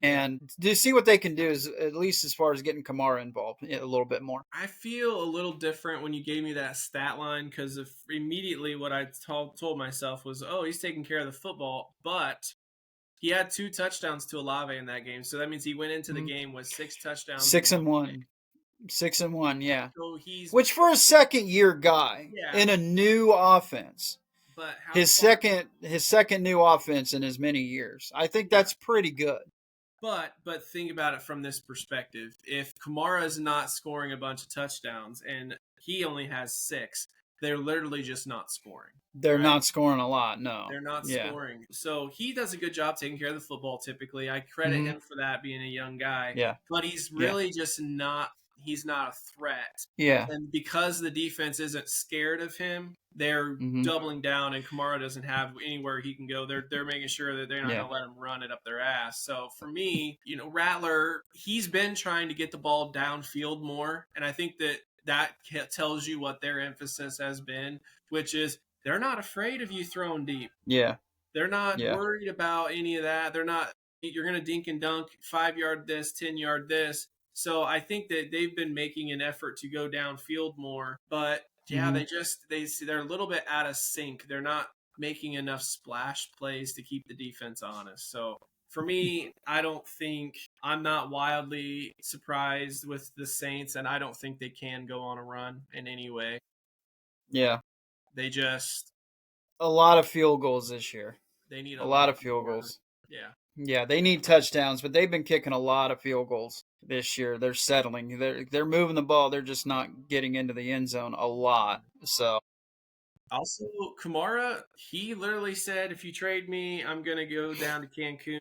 Yeah. and to see what they can do. Is at least as far as getting Kamara involved a little bit more. I feel a little different when you gave me that stat line because of immediately what I told myself was, oh, he's taking care of the football, but he had 2 touchdowns to Olave in that game, so that means he went into the Mm-hmm. game with 6 touchdowns and Six one and pick. one, 6 and 1, yeah. So he's Which for a second year guy yeah, in a new offense, but how his far? second new offense in as many years. I think Yeah, that's pretty good. but think about it from this perspective. If Kamara is not scoring a bunch of touchdowns and he only has 6, they're literally just not scoring, They're right? not scoring a lot. No. They're not Yeah. scoring. So he does a good job taking care of the football typically. I credit Mm-hmm. him for that being a young guy, Yeah. but he's Yeah. really just not he's not a threat. Yeah. And because the defense isn't scared of him, they're Mm-hmm. doubling down and Kamara doesn't have anywhere he can go. They're making sure that they're not Yeah. going to let him run it up their ass. So for me, Rattler, he's been trying to get the ball downfield more, and I think that tells you what their emphasis has been, which is they're not afraid of you throwing deep. Yeah. They're not Yeah. worried about any of that. They're not, you're going to dink and dunk 5 yard this, 10 yard this. So I think that they've been making an effort to go downfield more. But yeah, Mm-hmm. they're a little bit out of sync. They're not making enough splash plays to keep the defense honest. So for me, I'm not wildly surprised with the Saints, and I don't think they can go on a run in any way. Yeah. They just A lot of field goals this year. they need A a lot lot of field more. goals. Yeah. Yeah, they need touchdowns, but they've been kicking a lot of field goals this year. They're settling. They're moving the ball. They're just not getting into the end zone a lot. So Also, Kamara, he literally said, "If you trade me, I'm gonna go down to Cancun."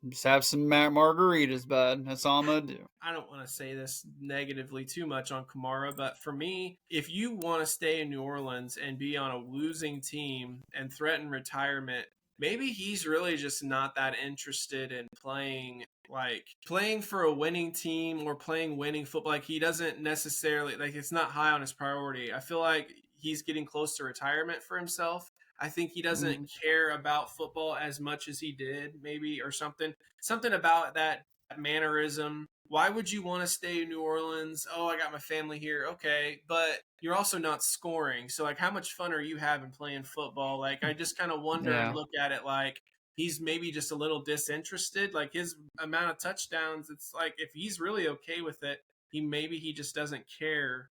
just have some margaritas, bud. That's all I'm gonna do. I don't want to say this negatively too much on Kamara, but for me, if you want to stay in New Orleans and be on a losing team and threaten retirement, maybe he's really just not that interested in playing for a winning team or playing winning football. Like he doesn't necessarily like it's not high on his priority. I feel like he's getting close to retirement for himself. I think he doesn't Mm-hmm. care about football as much as he did, maybe, or something about that mannerism. Why would you want to stay in New Orleans? Oh, I got my family here. Okay, but you're also not scoring. So like how much fun are you having playing football? Like I just kind of wonder and Yeah. look at it like he's maybe just a little disinterested. Like his amount of touchdowns, it's like if he's really okay with it, he just doesn't care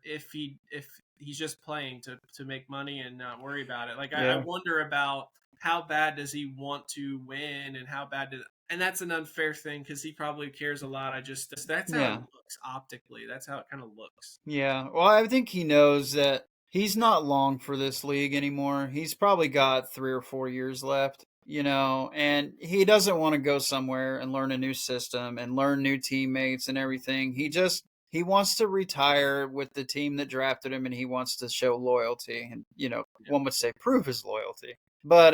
if he's just playing to make money and not worry about it. Like I Yeah. wonder about how bad does he want to win and how bad And that's an unfair thing because he probably cares a lot. That's how it Yeah. looks optically. That's how it kind of looks. Yeah. Well, I think he knows that he's not long for this league anymore. He's probably got 3 or 4 years left, and he doesn't want to go somewhere and learn a new system and learn new teammates and everything. He wants to retire with the team that drafted him, and he wants to show loyalty and, one would say prove his loyalty. But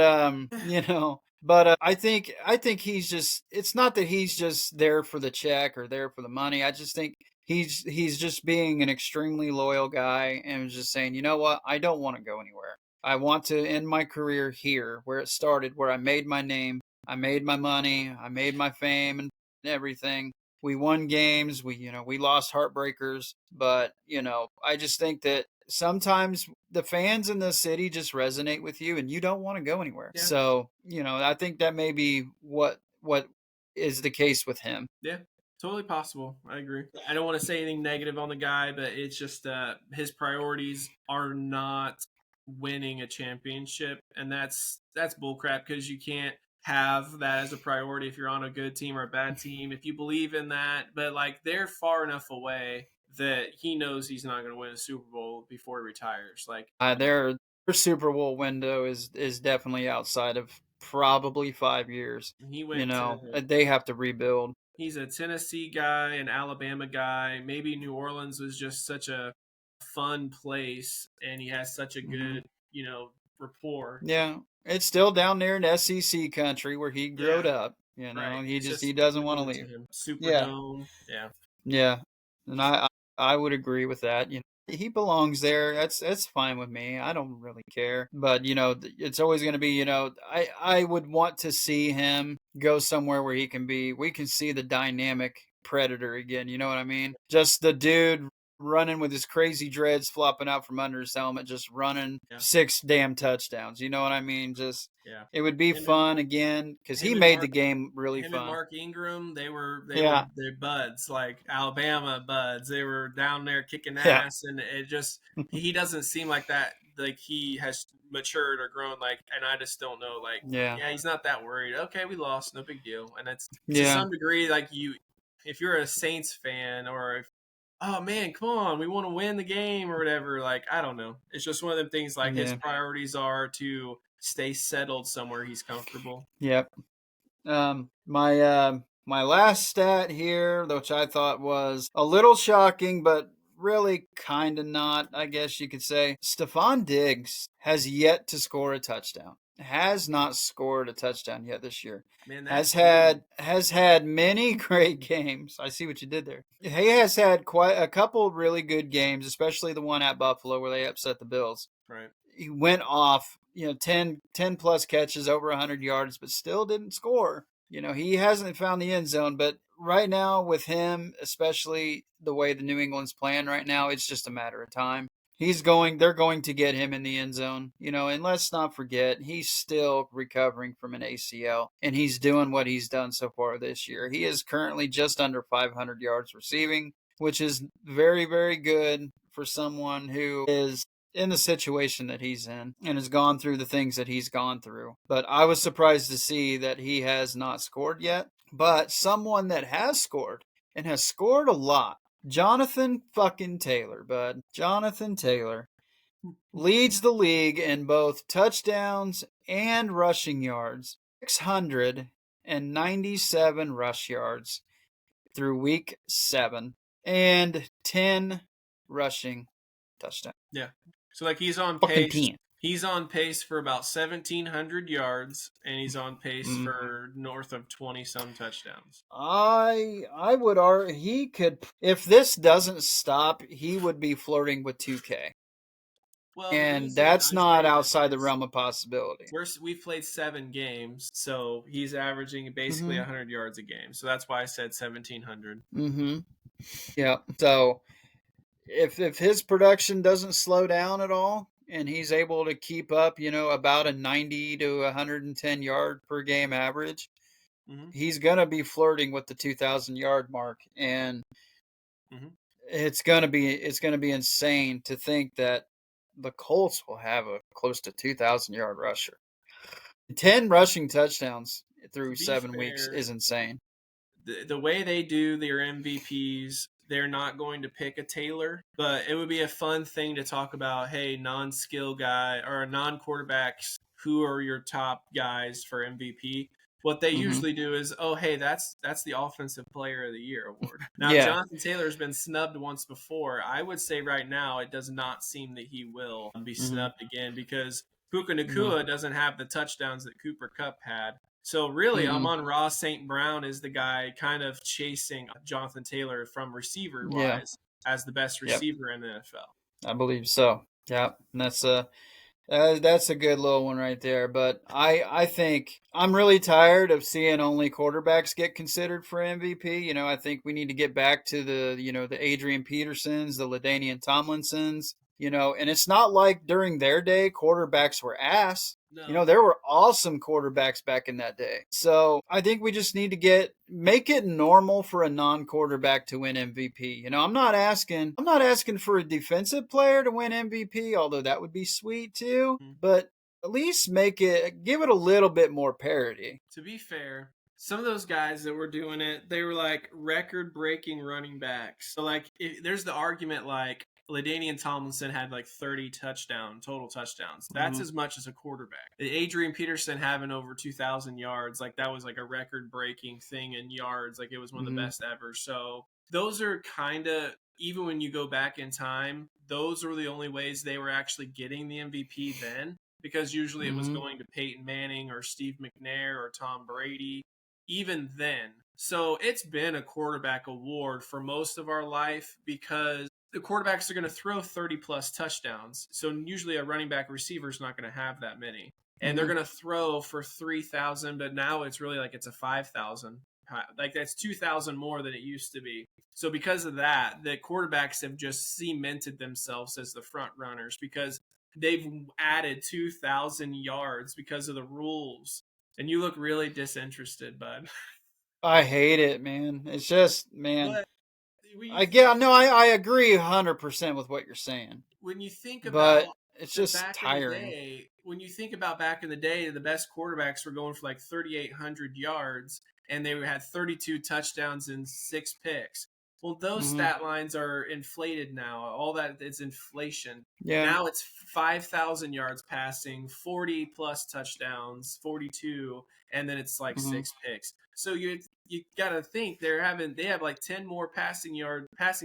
I think he's just, it's not that he's just there for the check or there for the money. I just think he's just being an extremely loyal guy and just saying, you know what, I don't want to go anywhere. I want to end my career here where it started, where I made my name, I made my money, I made my fame and everything. We won games, we lost heartbreakers, but I just think that sometimes the fans in the city just resonate with you and you don't want to go anywhere. Yeah. So, I think that may be what is the case with him. Yeah. Totally possible. I agree. I don't want to say anything negative on the guy, but it's just his priorities are not winning a championship, and that's bullcrap because you can't have that as a priority if you're on a good team or a bad team. If you believe in that, but like they're far enough away that he knows he's not going to win a Super Bowl before he retires. Like Their Super Bowl window is definitely outside of probably 5 years. he went to They have to rebuild. He's a Tennessee guy, an Alabama guy. Maybe New Orleans was just such a fun place, and he has such a good, rapport. Yeah, it's still down there in SEC country where he grew Yeah, up. right. He doesn't want to Appealing to leave. him. Yeah, Superdome. Yeah, yeah, and I would agree with that. He belongs there. That's fine with me. I don't really care. But it's always going to be. I would want to see him go somewhere where we can see the dynamic Predator again. You know what I mean? Just the dude running with his crazy dreads flopping out from under his helmet, just running yeah, 6 damn touchdowns. You know what I mean? Just yeah. it would be Him and fun again because he him and made the Mark game really him and fun. Mark Ingram, Yeah, they're buds, like Alabama buds. They were down there kicking yeah, ass, and it just he doesn't seem like that. Like he has matured or grown. Like, and I just don't know. Like, yeah, yeah, he's not that worried. Okay, we lost, no big deal. And it's to yeah, some degree like if you're a Saints fan or if oh man, come on, we want to win the game or whatever. Like, I don't know. It's just one of them things. Like his yeah. priorities are to stay settled somewhere he's comfortable. Yep. My last stat here, which I thought was a little shocking, but really kind of not, I guess you could say. Stephon Diggs has yet to score a touchdown. Has not scored a touchdown yet this year. Man, Has that's huge. had many great games. I see what you did there. He has had quite a couple really good games, especially the one at Buffalo where they upset the Bills. Right. He went off, 10 plus catches, over 100 yards, but still didn't score. He hasn't found the end zone, but right now with him, especially the way the New England's playing right now, it's just a matter of time. They're going to get him in the end zone, and let's not forget, he's still recovering from an ACL, and he's doing what he's done so far this year. He is currently just under 500 yards receiving, which is very, very good for someone who is in the situation that he's in and has gone through the things that he's gone through. But I was surprised to see that he has not scored yet. But someone that has scored and has scored a lot, Jonathan fucking Taylor, bud. Jonathan Taylor leads the league in both touchdowns and rushing yards. 697 rush yards through week 7 and 10 rushing touchdowns. Yeah. So like he's on Fucking pace. 10. He's on pace for about 1,700 yards, and he's on pace for north of 20 some touchdowns. I would argue he could, if this doesn't stop, he would be flirting with 2K, Well, the and reason that's I not say that outside the is realm of possibility. we've played 7 games, so he's averaging basically Mm-hmm. 100 yards a game. So that's why I said 1,700. Mm-hmm. Yeah. So if his production doesn't slow down at all, and he's able to keep up, about a 90 to 110 yard per game average, Mm-hmm. he's gonna be flirting with the 2,000 yard mark, and Mm-hmm. it's gonna be insane to think that the Colts will have a close to 2,000 yard rusher, 10 rushing touchdowns To through be 7 weeks fair, is insane. the way they do their MVPs, they're not going to pick a Taylor, but it would be a fun thing to talk about. Hey, non-skill guy or non-quarterbacks, who are your top guys for MVP? What they Hmm. usually do is, oh, hey, that's the Offensive Player of the Year award. Now, Yeah. Jonathan Taylor's been snubbed once before. I would say right now it does not seem that he will be Hmm. snubbed again because Puka No. Nakua doesn't have the touchdowns that Cooper Kupp had. So really, Mm-mm. Amon-Ra St. Brown is the guy kind of chasing Jonathan Taylor from receiver Yeah. wise as the best Yep. receiver in the NFL. I believe so. Yeah. And that's a good little one right there. But I think I'm really tired of seeing only quarterbacks get considered for MVP. I think we need to get back to the Adrian Petersons, the LaDainian Tomlinsons. And it's not like during their day quarterbacks were ass. No. There were awesome quarterbacks back in that day. So I think we just need to make it normal for a non-quarterback to win MVP. I'm not asking for a defensive player to win MVP, although that would be sweet too. Mm. But at least give it a little bit more parity. To be fair, some of those guys that were doing it, they were like record breaking running backs. So, like, there's the argument like LaDainian Tomlinson had like 30 total touchdowns. That's Mm-hmm. as much as a quarterback. Adrian Peterson having over 2,000 yards, like that was like a record breaking thing in yards. Like it was one of the Mm-hmm. best ever. So, those are kind of, even when you go back in time, those were the only ways they were actually getting the MVP then, because usually it was Mm-hmm. going to Peyton Manning or Steve McNair or Tom Brady, even then. So it's been a quarterback award for most of our life because the quarterbacks are going to throw 30 plus touchdowns. So usually a running back receiver is not going to have that many. And they're Mm-hmm. going to throw for 3,000, but now it's really like it's a 5,000. Like that's 2,000 more than it used to be. So because of that, the quarterbacks have just cemented themselves as the front runners because they've added 2,000 yards because of the rules. And you look really disinterested, bud. I hate it, man. It's just, man. But when you I think get, no, I agree 100% with what you're saying, when you think but about it's the just back in the tiring. day, when you think about back in the day, the best quarterbacks were going for like 3,800 yards and they had 32 touchdowns and 6 picks. Well, those Mm-hmm. stat lines are inflated now. All that is inflation. Yeah. Now it's 5,000 yards passing, 40 plus touchdowns, 42, and then it's like Mm-hmm. 6 picks. So you got to think they have like 10 more passing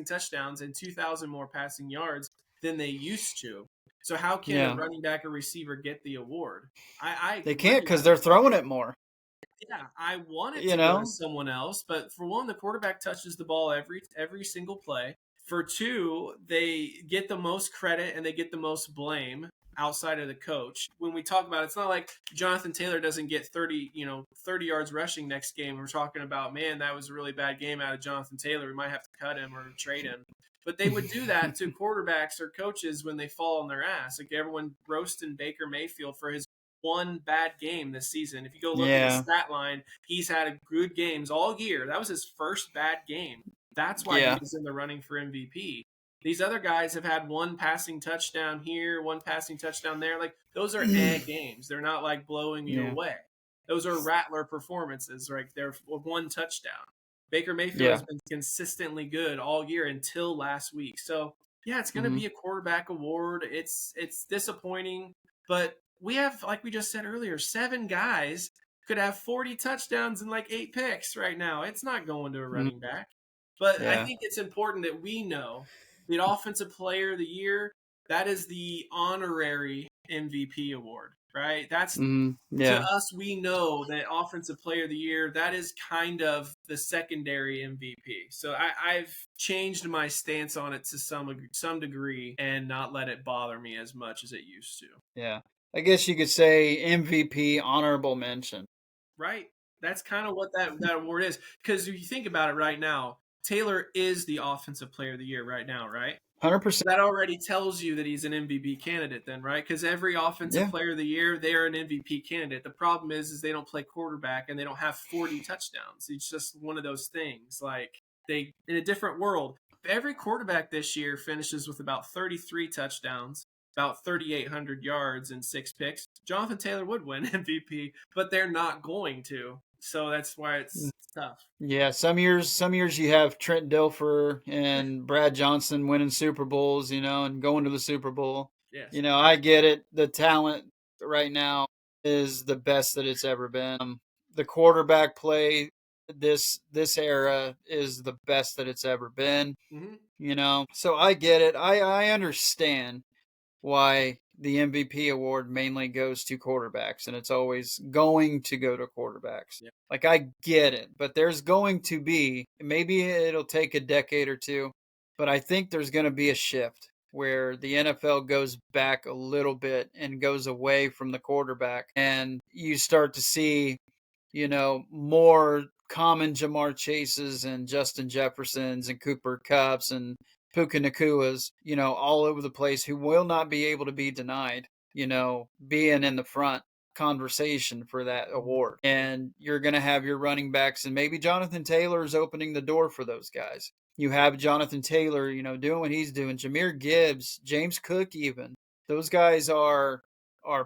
touchdowns and 2,000 more passing yards than they used to. So how can a Yeah. running back or receiver get the award? I They can't agree. because they're throwing it more. Yeah, I want it You to go to know. someone else, but for one, the quarterback touches the ball every single play. For two, they get the most credit and they get the most blame outside of the coach. When we talk about it, it's not like Jonathan Taylor doesn't get 30 yards rushing next game. We're talking about, man, that was a really bad game out of Jonathan Taylor. We might have to cut him or trade him. But they would do that to quarterbacks or coaches when they fall on their ass. Like everyone roasting Baker Mayfield for his one bad game this season. If you go look at his Yeah. stat line, he's had good games all year. That was his first bad game. That's why he Yeah. was in the running for MVP. These other guys have had one passing touchdown here, one passing touchdown there. Like those are games. They're not like blowing you Yeah. away. Those are rattler performances, right? They're one touchdown. Baker Mayfield Yeah. has been consistently good all year until last week. So yeah, it's going to Mm-hmm. be a quarterback award. It's disappointing, but we have, like we just said earlier, 7 guys could have 40 touchdowns and like 8 picks right now. It's not going to a Mm-hmm. running back. But I Yeah. think it's important that we know the Offensive Player of the Year, that is the honorary MVP award, right? That's Mm-hmm. to Yeah. us, we know that Offensive Player of the Year, that is kind of the secondary MVP. So I've changed my stance on it to some degree and not let it bother me as much as it used to. Yeah. I guess you could say MVP honorable mention. Right? That's kind of what that award is. Because if you think about it right now, Taylor is the Offensive Player of the Year right now, right? 100%. That already tells you that he's an MVP candidate then, right? Because every Offensive Yeah. Player of the Year, they are an MVP candidate. The problem is they don't play quarterback and they don't have 40 touchdowns. It's just one of those things. Like they, in a different world, every quarterback this year finishes with about 33 touchdowns, about 3,800 yards and 6 picks. Jonathan Taylor would win MVP, but they're not going to. So that's why it's tough. Yeah, some years you have Trent Dilfer and Brad Johnson winning Super Bowls, and going to the Super Bowl. Yes. I get it. The talent right now is the best that it's ever been. The quarterback play this era is the best that it's ever been. Hmm. So I get it. I understand why the MVP award mainly goes to quarterbacks, and it's always going to go to quarterbacks. Yeah. Like, I get it, but there's going to be, maybe it'll take a decade or two, but I think there's going to be a shift where the NFL goes back a little bit and goes away from the quarterback, and you start to see, more common Jamar Chases and Justin Jeffersons and Cooper Kupps and Puka Nakuas, all over the place, who will not be able to be denied, being in the front conversation for that award. And you're going to have your running backs, and maybe Jonathan Taylor is opening the door for those guys. You have Jonathan Taylor, doing what he's doing, Jahmyr Gibbs, James Cook, even. Those guys are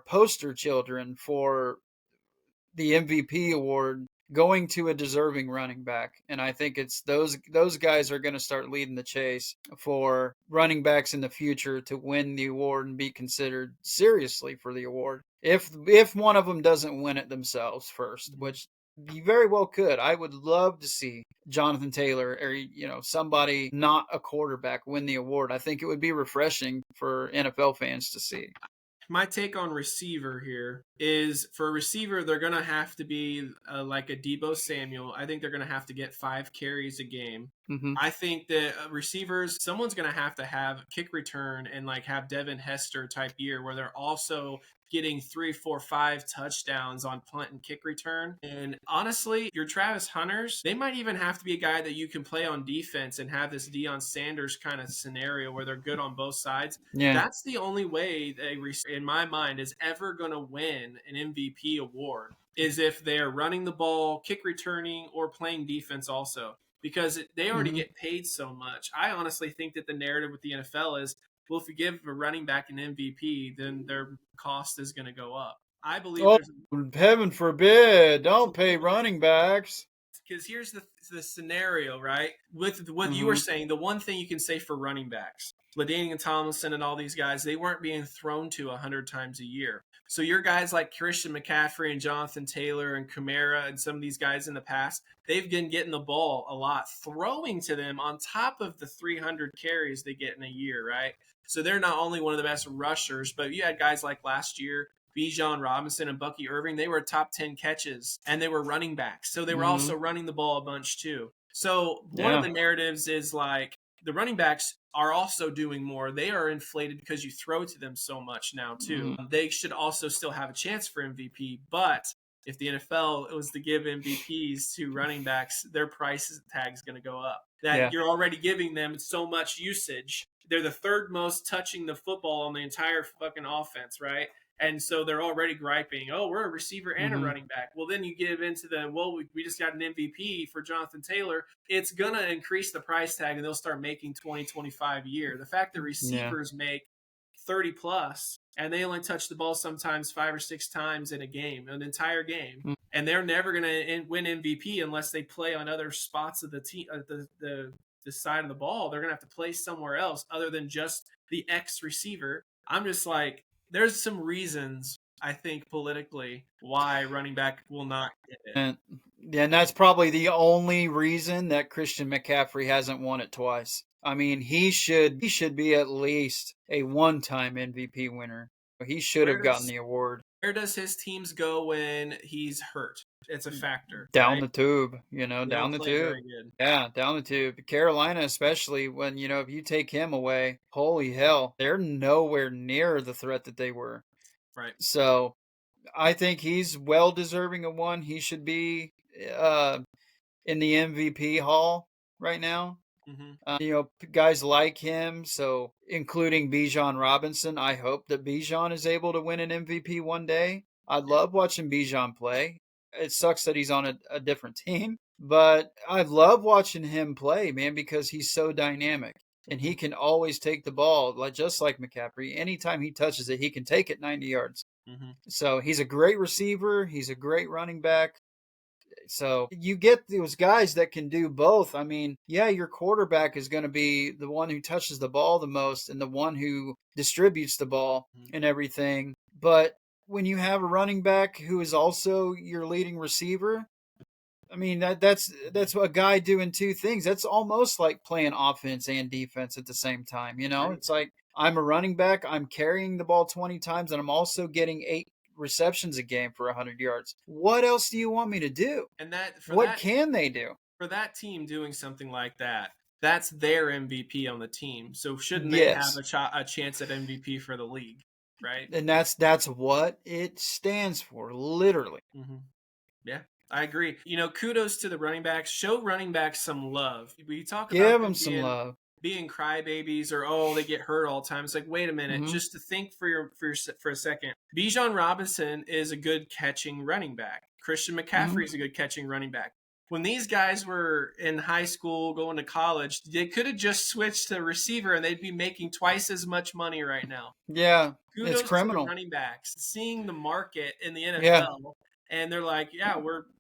poster children for the MVP award going to a deserving running back. And I think it's those guys are going to start leading the chase for running backs in the future to win the award and be considered seriously for the award. If one of them doesn't win it themselves first, which you very well could. I would love to see Jonathan Taylor or somebody not a quarterback win the award. I think it would be refreshing for NFL fans to see. My take on receiver here is, for a receiver, they're going to have to be like a Debo Samuel. I think they're going to have to get 5 carries a game. Mm-hmm. I think that receivers, someone's going to have kick return and like have Devin Hester type year where they're also getting 3, 4, 5 touchdowns on punt and kick return. And honestly, your Travis Hunters, they might even have to be a guy that you can play on defense and have this Deion Sanders kind of scenario where they're good on both sides. Yeah. That's the only way in my mind, is ever going to win an MVP award, is if they're running the ball, kick returning, or playing defense also, because they already get paid so much. I honestly think that the narrative with the NFL is, well, if you give a running back an MVP, then their cost is going to go up. I believe Oh, there's heaven forbid! Don't pay running backs. because here's the scenario, right? With what you were Mm-hmm. saying, the one thing you can say for running backs, LaDainian Tomlinson and all these guys, they weren't being thrown to 100 times a year. So your guys like Christian McCaffrey and Jonathan Taylor and Kamara and some of these guys in the past, they've been getting the ball a lot, throwing to them on top of the 300 carries they get in a year, right? So they're not only one of the best rushers, but you had guys like last year, Bijan Robinson and Bucky Irving, they were top 10 catches and they were running backs. So they were Mm-hmm. also running the ball a bunch too. So one of Yeah. the narratives is like the running backs are also doing more. They are inflated because you throw to them so much now too. Mm-hmm. They should also still have a chance for MVP, but if the NFL was to give MVPs to running backs, their price tag is going to go up. That Yeah. you're already giving them so much usage. They're the third most touching the football on the entire fucking offense, right? And so they're already griping, oh, we're a receiver and a Mm-hmm. running back. Well, then you give into the, well, we just got an MVP for Jonathan Taylor. It's going to increase the price tag and they'll start making 20, 25 a year. The fact that Yeah. receivers make 30 plus and they only touch the ball sometimes 5 or 6 times in a game, an entire game, Mm. and they're never going to win MVP unless they play on other spots of the team, the side of the ball. They're going to have to play somewhere else other than just the X receiver. I'm just like, there's some reasons, I think, politically why running back will not get it. And that's probably the only reason that Christian McCaffrey hasn't won it twice. I mean, he should be at least a one-time MVP winner. He should have gotten the award. Where does his teams go when he's hurt? It's a factor. Down right? the tube, They down don't the play tube. very good. Yeah, down the tube. Carolina, especially when, if you take him away, holy hell, they're nowhere near the threat that they were. Right. So I think he's well deserving of one. He should be in the MVP hall right now. Mm-hmm. Guys like him, so including Bijan Robinson. I hope that Bijan is able to win an MVP one day. I love watching Bijan play. It sucks that he's on a different team, but I love watching him play, man, because he's so dynamic and he can always take the ball, just like McCaffrey. Anytime he touches it, he can take it 90 yards. Mm-hmm. So he's a great receiver. He's a great running back. So you get those guys that can do both. I mean, yeah, your quarterback is going to be the one who touches the ball the most and the one who distributes the ball and everything. But when you have a running back who is also your leading receiver, I mean that's a guy doing two things. That's almost like playing offense and defense at the same time. You know, True. it's like I'm a running back. I'm carrying the ball 20 times, and I'm also getting 8 receptions a game for 100 yards. What else do you want me to do? And that for What that can they do? for that team doing something like that, that's their MVP on the team. So shouldn't they have Yes, a chance at MVP for the league, right? and that's what it stands for, literally. Mm-hmm. Yeah, I agree. Kudos to the running backs. Show running backs some love. We talk about Give them them some being love. crybabies or they get hurt all the time. It's like, wait a minute, Hmm. just to think for a second. Bijan Robinson is a good catching running back. Christian Hmm. McCaffrey is a good catching running back. When these guys were in high school going to college, they could have just switched to receiver and they'd be making twice as much money right now. Yeah, it's Kudos to the criminal. running backs seeing the market in the Yeah, NFL, and they're like, yeah,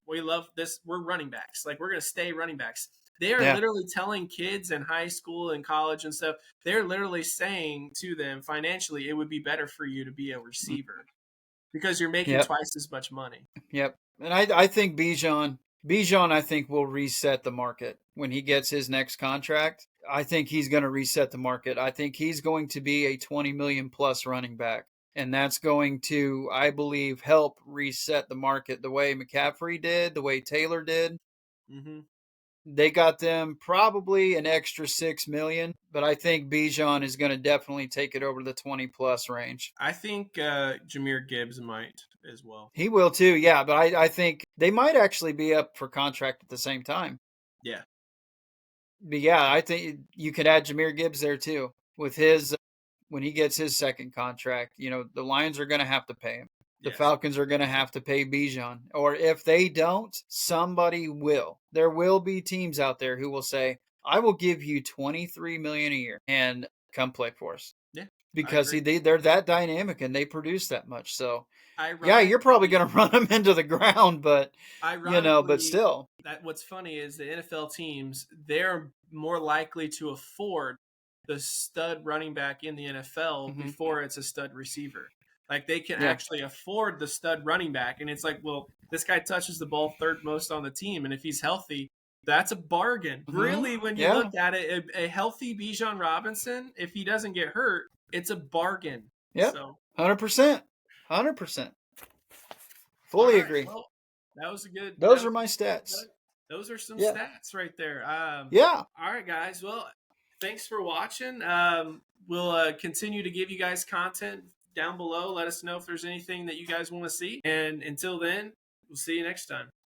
we love this. We're running backs. Like we're gonna stay running backs. They are yeah, literally telling kids in high school and college and stuff. They're literally saying to them financially, it would be better for you to be a receiver because you're making yep, twice as much money. yep. And I think Bijan, I think will reset the market when he gets his next contract. I think he's going to reset the market. I think he's going to be a 20 million plus running back. And that's going to, I believe, help reset the market the way McCaffrey did, the way Taylor did. Mm-hmm. They got them probably an extra 6 million, but I think Bijan is going to definitely take it over the 20 plus range. I think Jameer Gibbs might as well. He will too, yeah. But I think they might actually be up for contract at the same time. Yeah. But yeah, I think you could add Jameer Gibbs there too with his when he gets his second contract. You know, the Lions are going to have to pay him. The Yes. Falcons are going to have to pay Bijan, or if they don't, somebody will. There will be teams out there who will say, "I will give you 23 million a year and come play for us," Yeah. I because agree. they're that dynamic and they produce that much. So yeah, you're probably Ironically, going to run them into the ground, but but ironically, still. that what's funny is the NFL teams, they're more likely to afford the stud running back in the NFL Hmm. before it's a stud receiver. Like they can Yeah. actually afford the stud running back, and it's like, well, this guy touches the ball third most on the team, and if he's healthy, that's a bargain. Hmm. Really, when you Yeah. look at it, a healthy Bijan Robinson, if he doesn't get hurt, it's a bargain. Yep. So 100%. 100%. all Fully right. agree. Well, that was a good. That Those are was my stats. those are some Yeah. stats right there. Yeah. All right, guys. Well, thanks for watching. We'll continue to give you guys content down below. Let us know if there's anything that you guys want to see. And until then, we'll see you next time.